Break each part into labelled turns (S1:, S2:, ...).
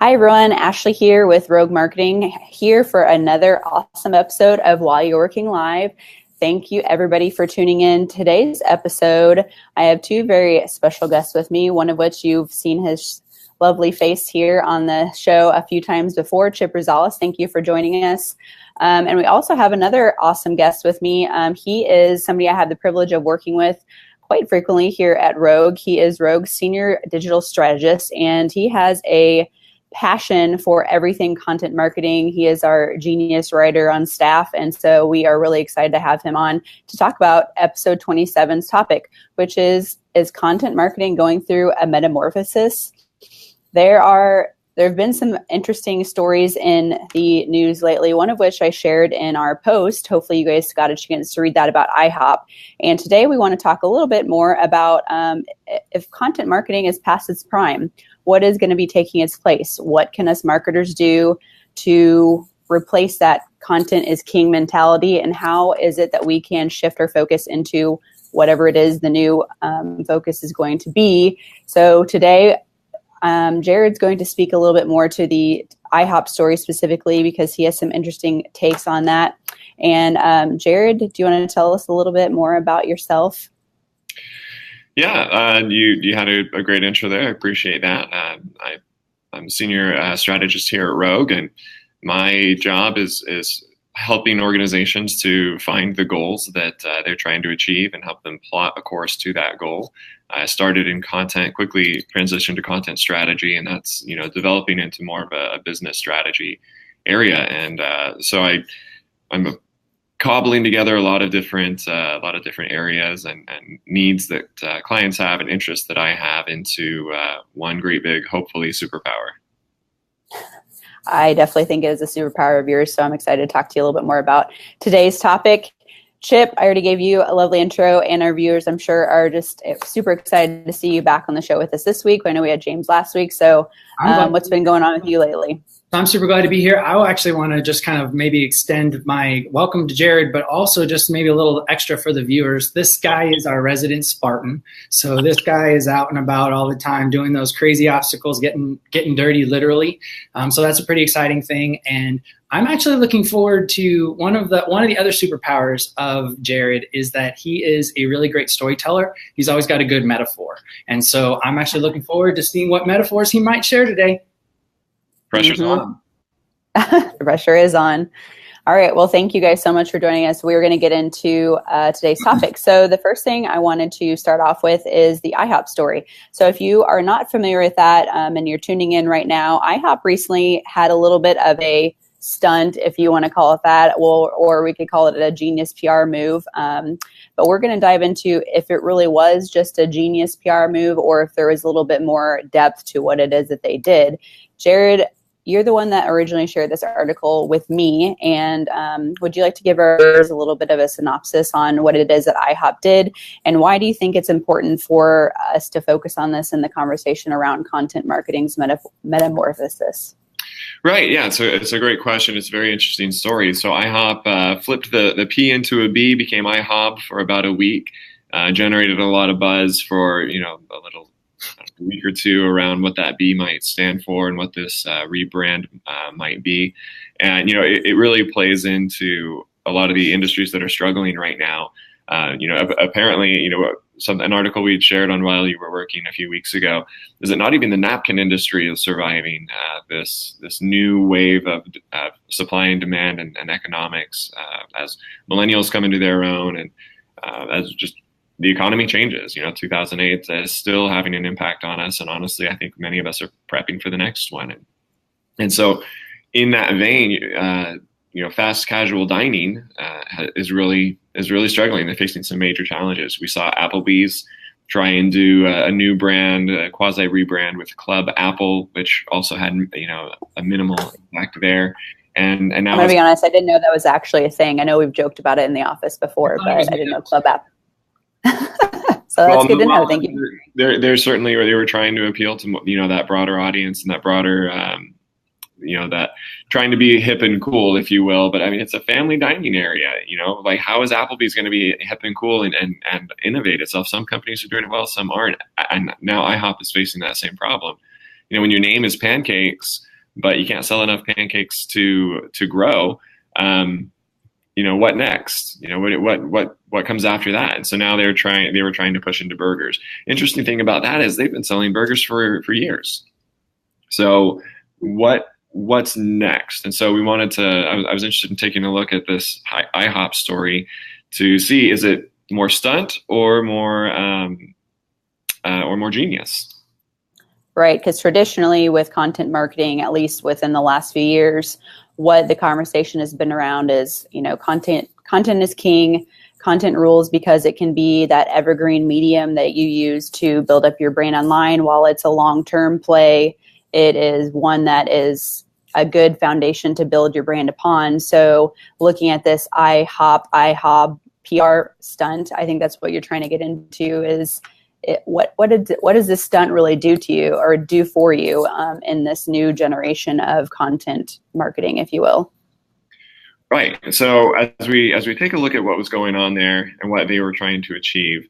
S1: Hi everyone, Ashley here with Rogue Marketing, here for another awesome episode of While You're Working Live. Thank you everybody for tuning in. Today's episode, I have two very special guests with me, one of which you've seen his lovely face here on the show a few times before, Chip Rosales. Thank you for joining us. And we also have another awesome guest with me. He is somebody I have the privilege of working with quite frequently here at Rogue. He is Rogue's senior digital strategist, and he has a passion for everything content marketing. He is our genius writer on staff, and so we are really excited to have him on to talk about episode 27's topic, which is content marketing going through a metamorphosis? There have been some interesting stories in the news lately, one of which I shared in our post. Hopefully you guys got a chance to read that about IHOP. And today we want to talk a little bit more about if content marketing is past its prime, what is going to be taking its place? What can us marketers do to replace that content is king mentality? And how is it that we can shift our focus into whatever it is the new focus is going to be? So today, Jared's going to speak a little bit more to the IHOP story specifically because he has some interesting takes on that. And Jared, do you want to tell us a little bit more about yourself?
S2: Yeah, you had a great intro there. I appreciate that. I'm a senior strategist here at Rogue, and my job is helping organizations to find the goals that they're trying to achieve and help them plot a course to that goal. I started in content, quickly transitioned to content strategy, and that's developing into more of a business strategy area. And so I'm cobbling together a lot of different areas and needs that clients have and interests that I have into one great big, hopefully, superpower.
S1: I definitely think it is a superpower of yours, so I'm excited to talk to you a little bit more about today's topic. Chip, I already gave you a lovely intro, and our viewers, I'm sure, are just super excited to see you back on the show with us this week. I know we had James last week, so what's been going on with you lately?
S3: I'm super glad to be here. I actually want to just kind of maybe extend my welcome to Jared, but also just maybe a little extra for the viewers. This guy is our resident Spartan. So this guy is out and about all the time doing those crazy obstacles, getting dirty literally. So that's a pretty exciting thing. And I'm actually looking forward to one of the other superpowers of Jared is that he is a really great storyteller. He's always got a good metaphor. And so I'm actually looking forward to seeing what metaphors he might share today.
S2: Pressure's on.
S1: The pressure is on. All right. Well, thank you guys so much for joining us. We're going to get into today's topic. So the first thing I wanted to start off with is the IHOP story. So if you are not familiar with that and you're tuning in right now, IHOP recently had a little bit of a stunt, if you want to call it that, or we could call it a genius PR move. But we're going to dive into if it really was just a genius PR move or if there was a little bit more depth to what it is that they did. Jared, you're the one that originally shared this article with me, and would you like to give our viewers a little bit of a synopsis on what it is that IHOP did, and why do you think it's important for us to focus on this in the conversation around content marketing's metamorphosis?
S2: Right, yeah, so it's a great question. It's a very interesting story. So IHOP flipped the P into a B, became IHOP for about a week, generated a lot of buzz for a week or two around what that B might stand for and what this rebrand might be. And, it really plays into a lot of the industries that are struggling right now. Apparently, an article we'd shared on While You Were Working a few weeks ago is that not even the napkin industry is surviving this new wave of supply and demand and economics as millennials come into their own and as just the economy changes. 2008 is still having an impact on us. And honestly, I think many of us are prepping for the next one. And so in that vein, fast casual dining is really struggling. They're facing some major challenges. We saw Applebee's try and do a new brand, a quasi rebrand with Club Apple, which also had, a minimal impact there. And now
S1: I'm going to be honest, I didn't know that was actually a thing. I know we've joked about it in the office before, but I didn't know Club App. So that's good to know. Thank you.
S2: They're certainly, they were trying to appeal to, that broader audience and that broader, that trying to be hip and cool, if you will. But I mean, it's a family dining area, like how is Applebee's going to be hip and cool and innovate itself? Some companies are doing it well, some aren't. And now IHOP is facing that same problem. When your name is pancakes, but you can't sell enough pancakes to grow. What next? What comes after that? And so now they were trying to push into burgers. Interesting thing about that is they've been selling burgers for years. So what's next? And so we wanted to. I was interested in taking a look at this IHOP story to see, is it more stunt or more genius?
S1: Right, because traditionally with content marketing, at least within the last few years, what the conversation has been around is, content is king. Content rules because it can be that evergreen medium that you use to build up your brand online. While it's a long-term play, it is one that is a good foundation to build your brand upon. So looking at this IHOB PR stunt, I think that's what you're trying to get into is what does this stunt really do to you or do for you in this new generation of content marketing, if you will?
S2: Right. So as we take a look at what was going on there and what they were trying to achieve,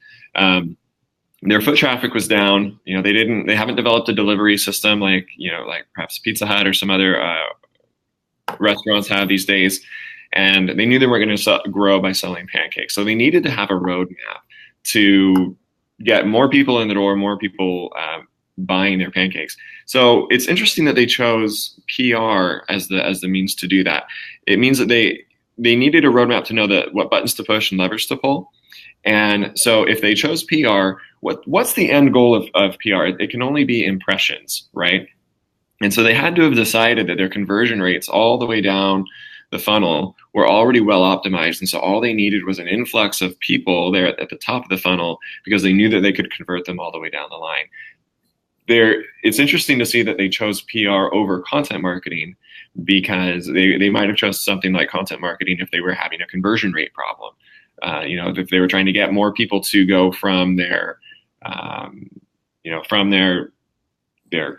S2: their foot traffic was down. They haven't developed a delivery system like perhaps Pizza Hut or some other restaurants have these days, and they knew they weren't going to grow by selling pancakes. So they needed to have a roadmap to get more people in the door, more people buying their pancakes. So it's interesting that they chose PR as the means to do that. It means that they needed a roadmap to know what buttons to push and levers to pull. And so if they chose PR, what's the end goal of PR? It can only be impressions, right? And so they had to have decided that their conversion rates all the way down the funnel were already well optimized. And so all they needed was an influx of people there at the top of the funnel because they knew that they could convert them all the way down the line. It's interesting to see that they chose PR over content marketing because they might have chosen something like content marketing if they were having a conversion rate problem. If they were trying to get more people to go from their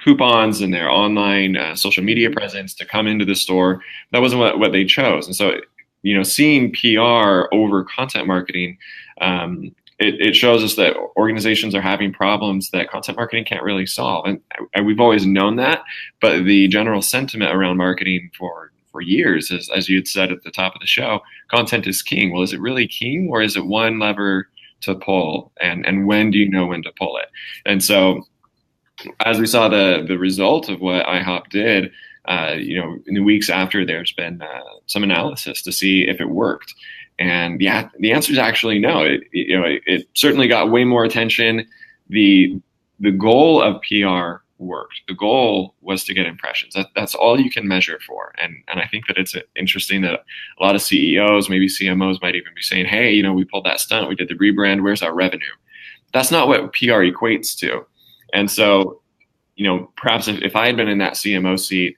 S2: coupons and their online social media presence to come into the store, that wasn't what they chose. And so, seeing PR over content marketing, it shows us that organizations are having problems that content marketing can't really solve. And we've always known that, but the general sentiment around marketing for years is, as you had said at the top of the show, content is king. Well, is it really king, or is it one lever to pull? And when do you know when to pull it? And so as we saw the result of what IHOP did, in the weeks after, there's been some analysis to see if it worked. And the answer is actually no. It certainly got way more attention. The goal of PR worked. The goal was to get impressions. That's all you can measure for. And I think that it's interesting that a lot of CEOs, maybe CMOs, might even be saying, hey, we pulled that stunt. We did the rebrand. Where's our revenue? That's not what PR equates to. And so, perhaps if I had been in that CMO seat,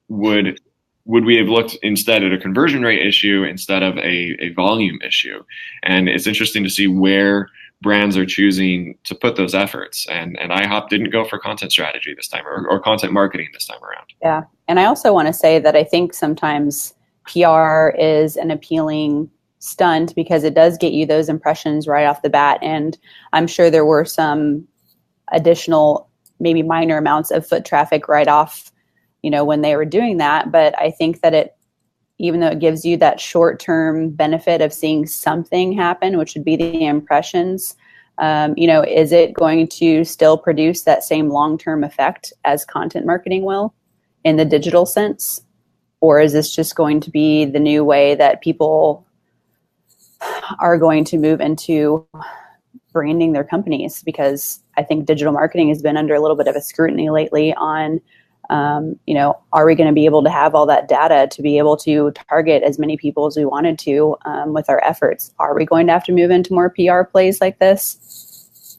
S2: would we have looked instead at a conversion rate issue instead of a volume issue? And it's interesting to see where brands are choosing to put those efforts. And IHOP didn't go for content strategy this time or content marketing this time around.
S1: Yeah. And I also want to say that I think sometimes PR is an appealing stunt because it does get you those impressions right off the bat. And I'm sure there were some additional, maybe minor amounts of foot traffic right off, when they were doing that. But I think that even though it gives you that short-term benefit of seeing something happen, which would be the impressions, is it going to still produce that same long-term effect as content marketing will in the digital sense? Or is this just going to be the new way that people are going to move into branding their companies? Because I think digital marketing has been under a little bit of a scrutiny lately on, are we going to be able to have all that data to be able to target as many people as we wanted to with our efforts? Are we going to have to move into more PR plays like this?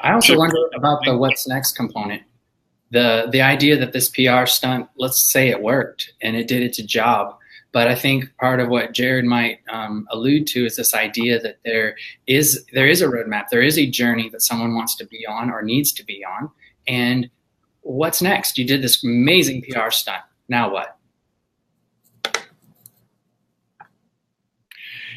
S3: I also wonder about the what's next component. The idea that this PR stunt, let's say it worked and it did its job. But I think part of what Jared might allude to is this idea that there is a roadmap, there is a journey that someone wants to be on or needs to be on. And what's next? You did this amazing PR stunt. Now what?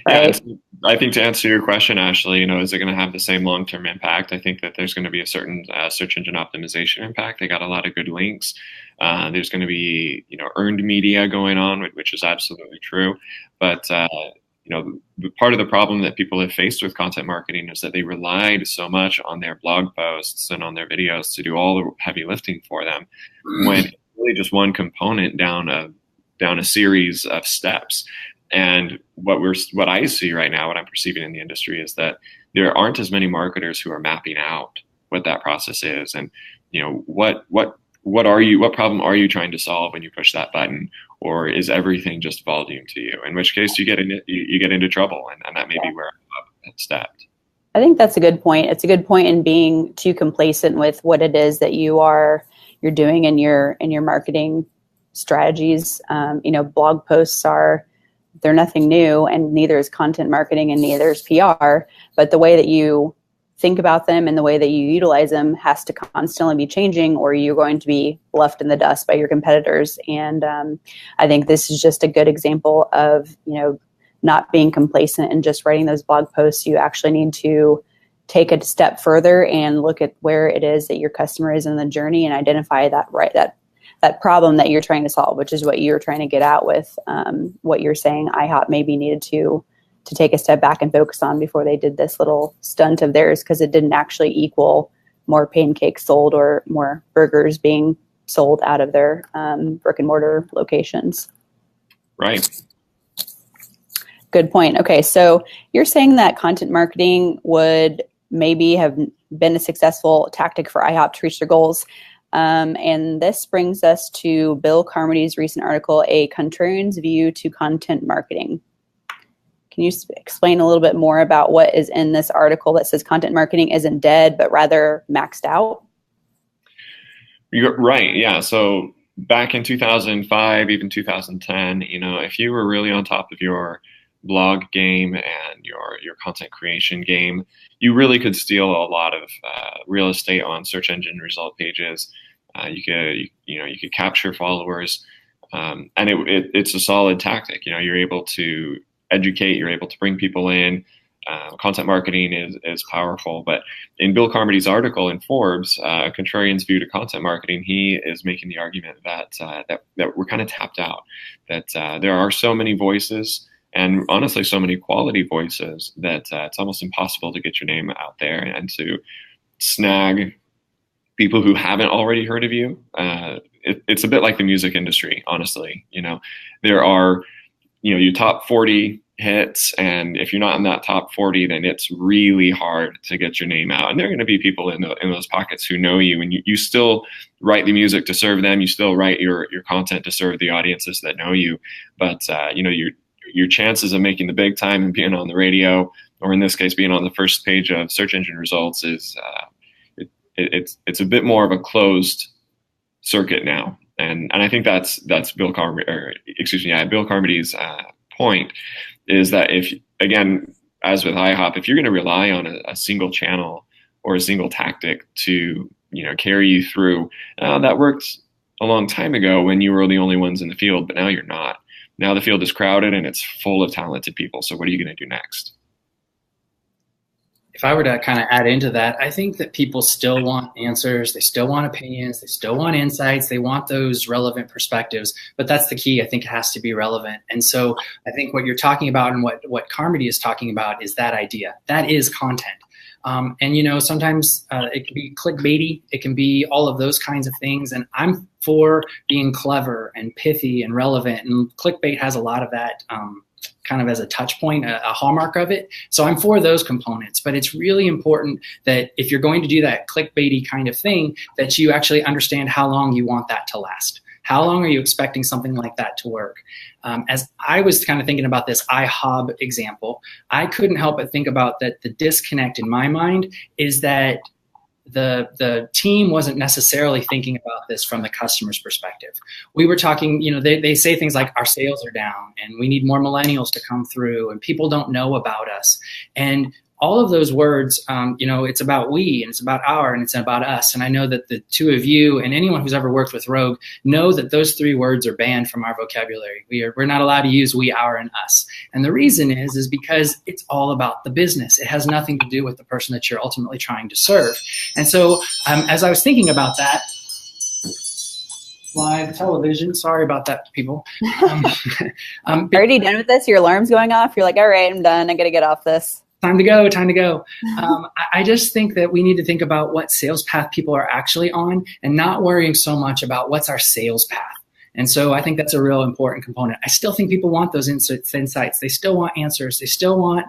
S2: Right. Yeah, I think to answer your question, Ashley, is it going to have the same long-term impact? I think that there's going to be a certain search engine optimization impact. They got a lot of good links. There's going to be, earned media going on, which is absolutely true. But, part of the problem that people have faced with content marketing is that they relied so much on their blog posts and on their videos to do all the heavy lifting for them, when it's really just one component down a series of steps. And what I see right now, what I'm perceiving in the industry, is that there aren't as many marketers who are mapping out what that process is, and what problem are you trying to solve when you push that button, or is everything just volume to you? In which case you get into trouble, and that may be where I've stepped.
S1: I think that's a good point. It's a good point in being too complacent with what it is that you're doing in your marketing strategies. Blog posts they're nothing new, and neither is content marketing and neither is PR, but the way that you think about them and the way that you utilize them has to constantly be changing, or you're going to be left in the dust by your competitors. And I think this is just a good example of, not being complacent and just writing those blog posts. You actually need to take a step further and look at where it is that your customer is in the journey and identify that problem that you're trying to solve, which is what you're trying to get out with what you're saying IHOP maybe needed to take a step back and focus on before they did this little stunt of theirs, because it didn't actually equal more pancakes sold or more burgers being sold out of their brick and mortar locations.
S2: Right.
S1: Good point. Okay, so you're saying that content marketing would maybe have been a successful tactic for IHOP to reach their goals. And this brings us to Bill Carmody's recent article, A Contrarian's View to Content Marketing. Can you explain a little bit more about what is in this article that says content marketing isn't dead, but rather maxed out?
S2: You're right. Yeah. So back in 2005, even 2010, if you were really on top of your blog game and your content creation game, you really could steal a lot of real estate on search engine result pages. You could capture followers, and it's a solid tactic. You're able to educate, you're able to bring people in. Content marketing is powerful. But in Bill Carmody's article in Forbes, A Contrarian's View to Content Marketing, he is making the argument that we're kind of tapped out, that there are so many voices, and honestly so many quality voices, that it's almost impossible to get your name out there and to snag people who haven't already heard of you. It's a bit like the music industry, honestly. There are your top 40 hits, and if you're not in that top 40, then it's really hard to get your name out. And there are going to be people in those pockets who know you, and you still write the music to serve them. You still write your content to serve the audiences that know you. But your chances of making the big time and being on the radio, or in this case being on the first page of search engine results, is it's a bit more of a closed circuit now. And I think that's Bill Carmody's point, is that if, again, as with IHOP, if you're going to rely on a single channel or a single tactic to carry you through, that worked a long time ago when you were the only ones in the field, but now you're not. Now the field is crowded and it's full of talented people. So what are you going to do next?
S3: If I were to kind of add into that, I think that people still want answers. They still want opinions. They still want insights. They want those relevant perspectives. But that's the key. I think it has to be relevant. And so I think what you're talking about and what Carmody is talking about is that idea. That is content. And sometimes it can be clickbaity. It can be all of those kinds of things. And I'm for being clever and pithy and relevant. And clickbait has a lot of that kind of as a touch point, a hallmark of it. So I'm for those components, but it's really important that if you're going to do that clickbaity kind of thing, that you actually understand how long you want that to last. How long are you expecting something like that to work? As I was kind of thinking about this IHOB example, I couldn't help but think about that the disconnect in my mind is that the team wasn't necessarily thinking about this from the customer's perspective. We were talking, they say things like our sales are down and we need more millennials to come through and people don't know about us. And all of those words, it's about we, and it's about our, and it's about us. And I know that the two of you and anyone who's ever worked with Rogue know that those three words are banned from our vocabulary. We're not allowed to use we, our, and us. And the reason is because it's all about the business. It has nothing to do with the person that you're ultimately trying to serve. And so as I was thinking about that, live television. Sorry about that, people.
S1: Already done with this? Your alarm's going off? You're like, all right, I'm done. I got to get off this.
S3: Time to go. I just think that we need to think about what sales path people are actually on and not worrying so much about what's our sales path. And so I think that's a real important component. I still think people want those insights. They still want answers. They still want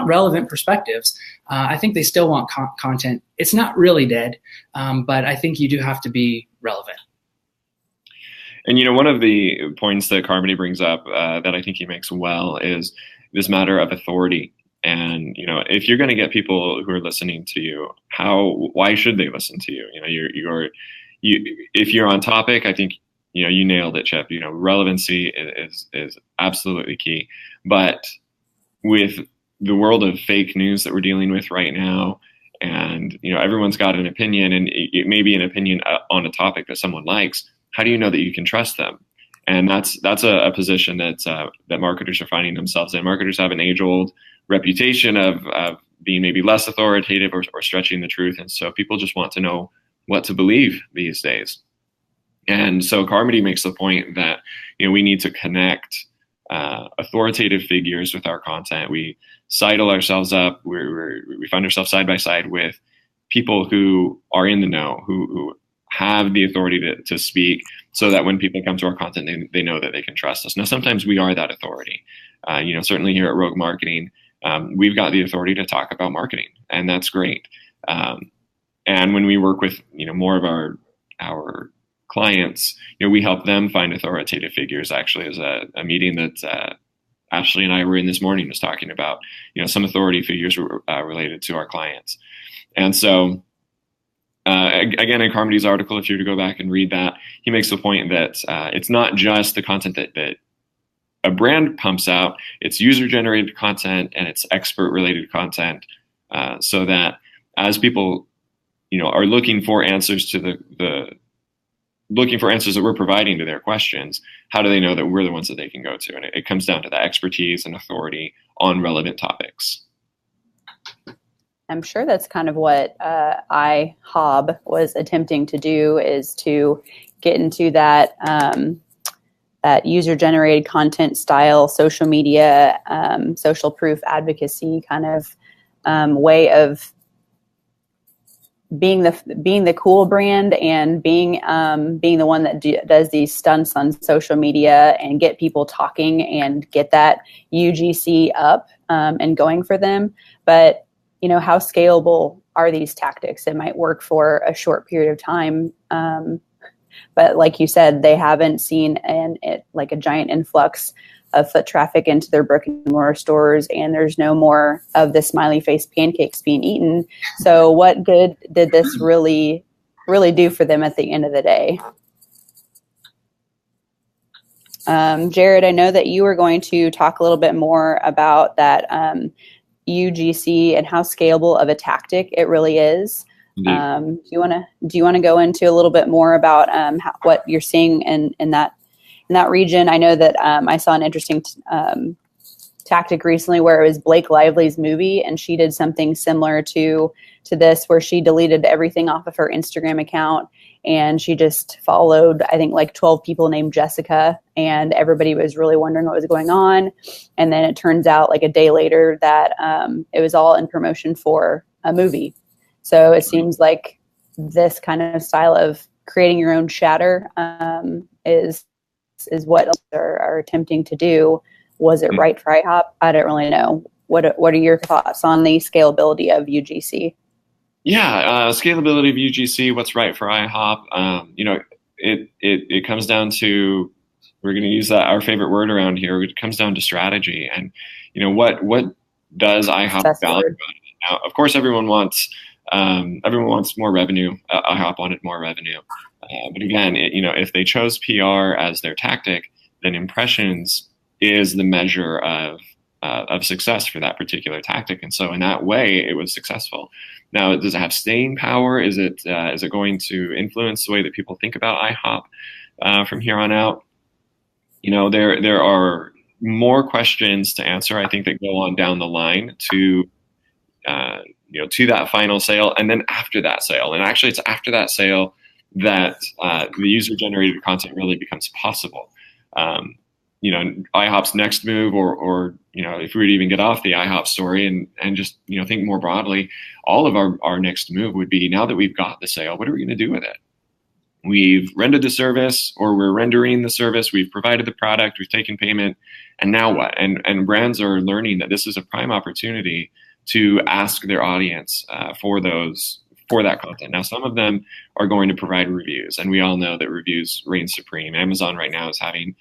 S3: relevant perspectives. I think they still want content. It's not really dead, but I think you do have to be relevant.
S2: And, one of the points that Carmody brings up that I think he makes well is this matter of authority. And, if you're going to get people who are listening to you, why should they listen to you? If you're on topic, I think, you nailed it, Chip. Relevancy is absolutely key. But with the world of fake news that we're dealing with right now, and, everyone's got an opinion, and it may be an opinion on a topic that someone likes, how do you know that you can trust them? And that's a position that marketers are finding themselves in. Marketers have an age-old reputation of being maybe less authoritative or stretching the truth. And so people just want to know what to believe these days. And so Carmody makes the point that, we need to connect authoritative figures with our content. We sidle ourselves up. We find ourselves side by side with people who are in the know, who have the authority to speak, so that when people come to our content, they know that they can trust us. Now, sometimes we are that authority. Certainly here at Rogue Marketing, we've got the authority to talk about marketing, and that's great. And when we work with more of our clients, we help them find authoritative figures. Actually, as a meeting that Ashley and I were in this morning was talking about, some authority figures related to our clients. And so, again, in Carmody's article, if you were to go back and read that, he makes the point that it's not just the content that a brand pumps out, it's user-generated content and it's expert-related content, so that as people, are looking for answers to looking for answers that we're providing to their questions, how do they know that we're the ones that they can go to? And it comes down to the expertise and authority on relevant topics.
S1: I'm sure that's kind of what iHob was attempting to do, is to get into that that user-generated content style, social media, social proof advocacy kind of way of being the cool brand and being the one that does these stunts on social media and get people talking and get that UGC up and going for them. But how scalable are these tactics? It might work for a short period of time. But like you said, they haven't seen a giant influx of foot traffic into their brick and mortar stores, and there's no more of the smiley face pancakes being eaten. So what good did this really do for them at the end of the day? Jared, I know that you were going to talk a little bit more about that UGC and how scalable of a tactic it really is. Do you want to go into a little bit more about what you're seeing in that region? I know that I saw an interesting tactic recently where it was Blake Lively's movie, and she did something similar to this, where she deleted everything off of her Instagram account, and she just followed, I think, like 12 people named Jessica, and everybody was really wondering what was going on. And then it turns out, like a day later, that it was all in promotion for a movie. So it seems like this kind of style of creating your own chatter is what are attempting to do. Was it right for iHop? I don't really know. What are your thoughts on the scalability of UGC?
S2: Yeah, scalability of UGC. What's right for iHop? It comes down to, we're going to use our favorite word around here. It comes down to strategy, and what does iHop value about it? Now, of course, everyone wants more revenue. iHop wanted more revenue, but again, if they chose PR as their tactic, then impressions is the measure of of success for that particular tactic. And so in that way, it was successful. Now, does it have staying power? Is it going to influence the way that people think about IHOP from here on out? There are more questions to answer, I think, that go on down the line to that final sale, and then after that sale. And actually, it's after that sale that the user-generated content really becomes possible. IHOP's next move, or if we were to even get off the IHOP story and just think more broadly, all of our next move would be, now that we've got the sale, what are we going to do with it? We've rendered the service, or we're rendering the service. We've provided the product. We've taken payment, and now what? And brands are learning that this is a prime opportunity to ask their audience for that content. Now, some of them are going to provide reviews, and we all know that reviews reign supreme. Amazon right now is having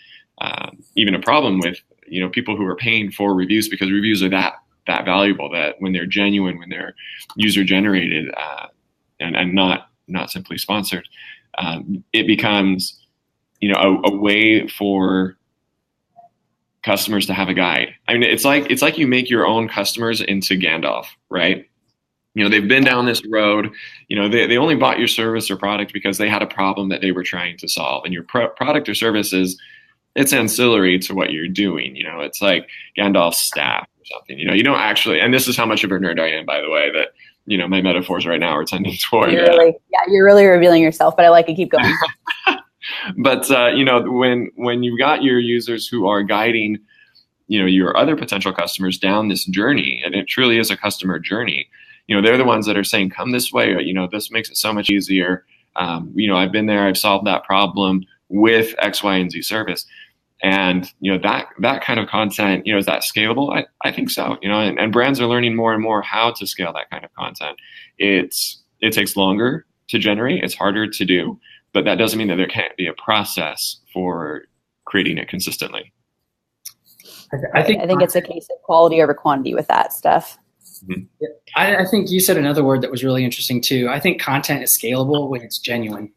S2: even a problem with people who are paying for reviews, because reviews are that valuable, that when they're genuine, when they're user generated, and not simply sponsored, it becomes a way for customers to have a guide. I mean, it's like you make your own customers into Gandalf, right? They've been down this road. They only bought your service or product because they had a problem that they were trying to solve, and your product or service it's ancillary to what you're doing. It's like Gandalf's staff or something. You don't actually, and this is how much of a nerd I am, by the way, that my metaphors right now are tending toward.
S1: You're really revealing yourself, but I like it. Keep going.
S2: But when you've got your users who are guiding, your other potential customers down this journey, and it truly is a customer journey. They're the ones that are saying, "Come this way." This makes it so much easier. I've been there. I've solved that problem with X, Y, and Z service. And that kind of content, is that scalable? I think so. And brands are learning more and more how to scale that kind of content. It takes longer to generate. It's harder to do, but that doesn't mean that there can't be a process for creating it consistently.
S3: I think
S1: it's a case of quality over quantity with that stuff.
S2: Mm-hmm.
S3: I think you said another word that was really interesting too. I think content is scalable when it's genuine.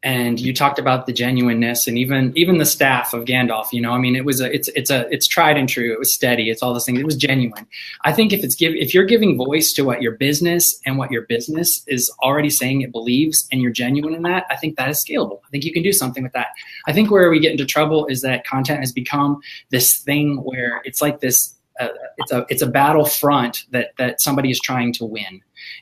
S3: And you talked about the genuineness, and even the staff of Gandalf. It's tried and true. It was steady. It's all those things. It was genuine. I think if you're giving voice to what your business is already saying it believes, and you're genuine in that, I think that is scalable. I think you can do something with that. I think where we get into trouble is that content has become this thing where it's like this. It's a battlefront that somebody is trying to win,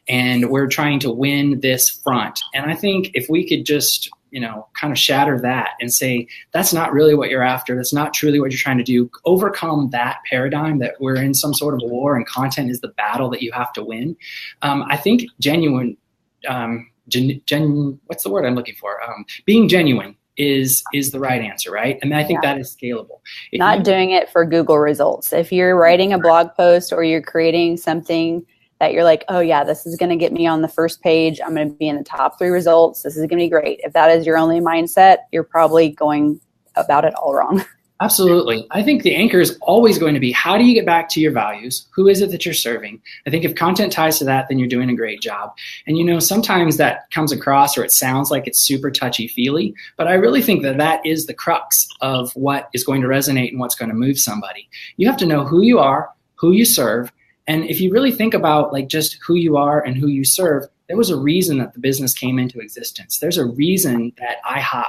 S3: and we're trying to win this front. And I think if we could just kind of shatter that and say that's not really what you're after, that's not truly what you're trying to do, overcome that paradigm that we're in some sort of a war and content is the battle that you have to win. I think genuine, what's the word I'm looking for? Being genuine is the right answer, right? And I think that is scalable.
S1: Not doing it for Google results. If you're writing a blog post or you're creating something that you're like, oh yeah, this is going to get me on the first page, I'm going to be in the top 3 results, this is going to be great. If that is your only mindset, you're probably going about it all wrong.
S3: Absolutely. I think the anchor is always going to be, how do you get back to your values? Who is it that you're serving? I think if content ties to that, then you're doing a great job. And sometimes that comes across, or it sounds like it's super touchy-feely, but I really think that is the crux of what is going to resonate and what's going to move somebody. You have to know who you are, who you serve, and if you really think about just who you are and who you serve, there was a reason that the business came into existence. There's a reason that IHOP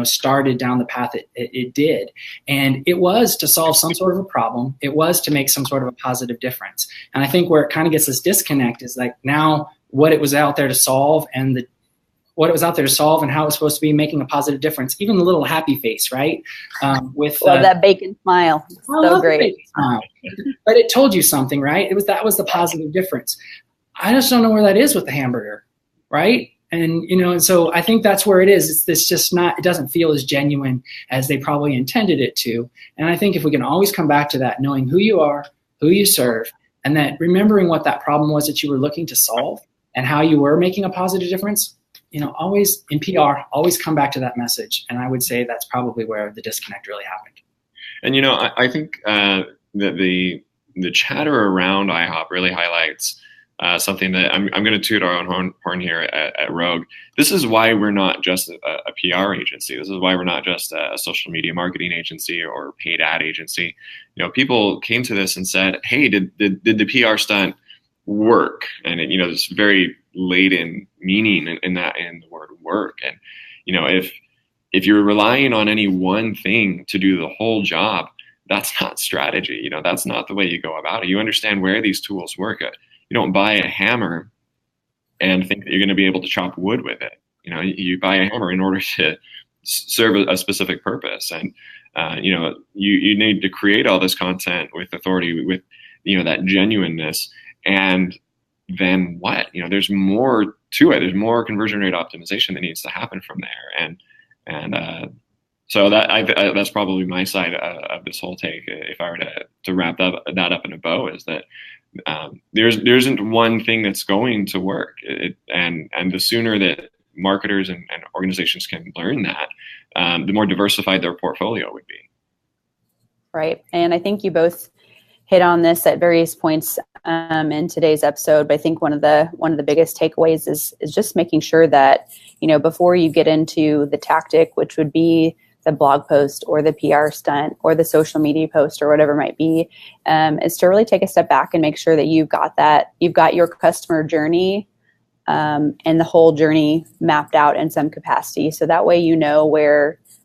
S3: started down the path it did. And it was to solve some sort of a problem. It was to make some sort of a positive difference. And I think where it kind of gets this disconnect is like now what it was out there to solve and how it was supposed to be making a positive difference. Even the little happy face, right? With
S1: that bacon smile. So great.
S3: Smile. But it told you something, right? That was the positive difference. I just don't know where that is with the hamburger, right? And so I think that's where it is. It doesn't feel as genuine as they probably intended it to. And I think if we can always come back to that, knowing who you are, who you serve, and that remembering what that problem was that you were looking to solve and how you were making a positive difference, always in PR, always come back to that message. And I would say that's probably where the disconnect really happened.
S2: And I think that the chatter around IHOP really highlights something that I'm going to toot our own horn here at Rogue. This is why we're not just a PR agency. This is why we're not just a social media marketing agency or paid ad agency. People came to this and said, "Hey, did the PR stunt work?" And there's very laden meaning in the word work. And if you're relying on any one thing to do the whole job, that's not strategy. That's not the way you go about it. You understand where these tools work. You don't buy a hammer and think that you're going to be able to chop wood with it. You buy a hammer in order to serve a specific purpose. And you need to create all this content with authority, with that genuineness. And then what? There's more to it. There's more conversion rate optimization that needs to happen from there. And so that's probably my side of this whole take. If I were to wrap that up in a bow, is that there isn't one thing that's going to work. And the sooner that marketers and organizations can learn that, the more diversified their portfolio would be.
S1: Right. And I think you both hit on this at various points in today's episode. But I think one of the biggest takeaways is just making sure that, before you get into the tactic, which would be the blog post or the PR stunt or the social media post or whatever it might be, is to really take a step back and make sure that you've got your customer journey and the whole journey mapped out in some capacity. So that way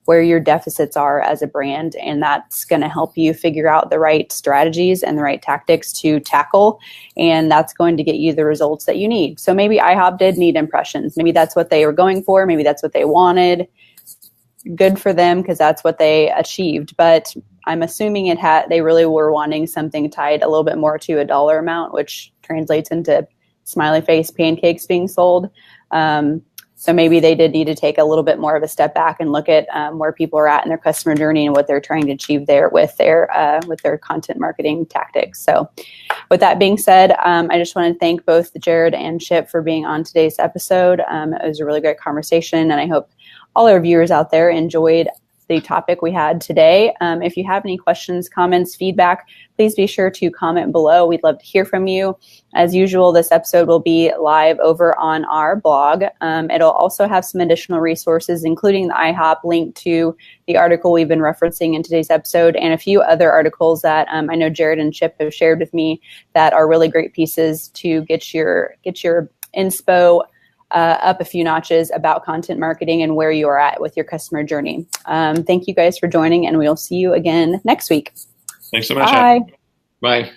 S1: where your deficits are as a brand, and that's going to help you figure out the right strategies and the right tactics to tackle, and that's going to get you the results that you need. So maybe IHOP did need impressions. Maybe that's what they were going for. Maybe that's what they wanted. Good for them, because that's what they achieved. But I'm assuming they really were wanting something tied a little bit more to a dollar amount, which translates into smiley face pancakes being sold. So maybe they did need to take a little bit more of a step back and look at where people are at in their customer journey and what they're trying to achieve there with their content marketing tactics. So with that being said, I just want to thank both Jared and Chip for being on today's episode. It was a really great conversation, and I hope all our viewers out there enjoyed the topic we had today. If you have any questions, comments, feedback, please be sure to comment below. We'd love to hear from you. As usual, this episode will be live over on our blog. It'll also have some additional resources, including the IHOP link to the article we've been referencing in today's episode, and a few other articles that I know Jared and Chip have shared with me that are really great pieces to get your inspo up a few notches about content marketing and where you are at with your customer journey. Thank you guys for joining, and we'll see you again next week.
S2: Thanks so much.
S1: Bye.
S2: Bye.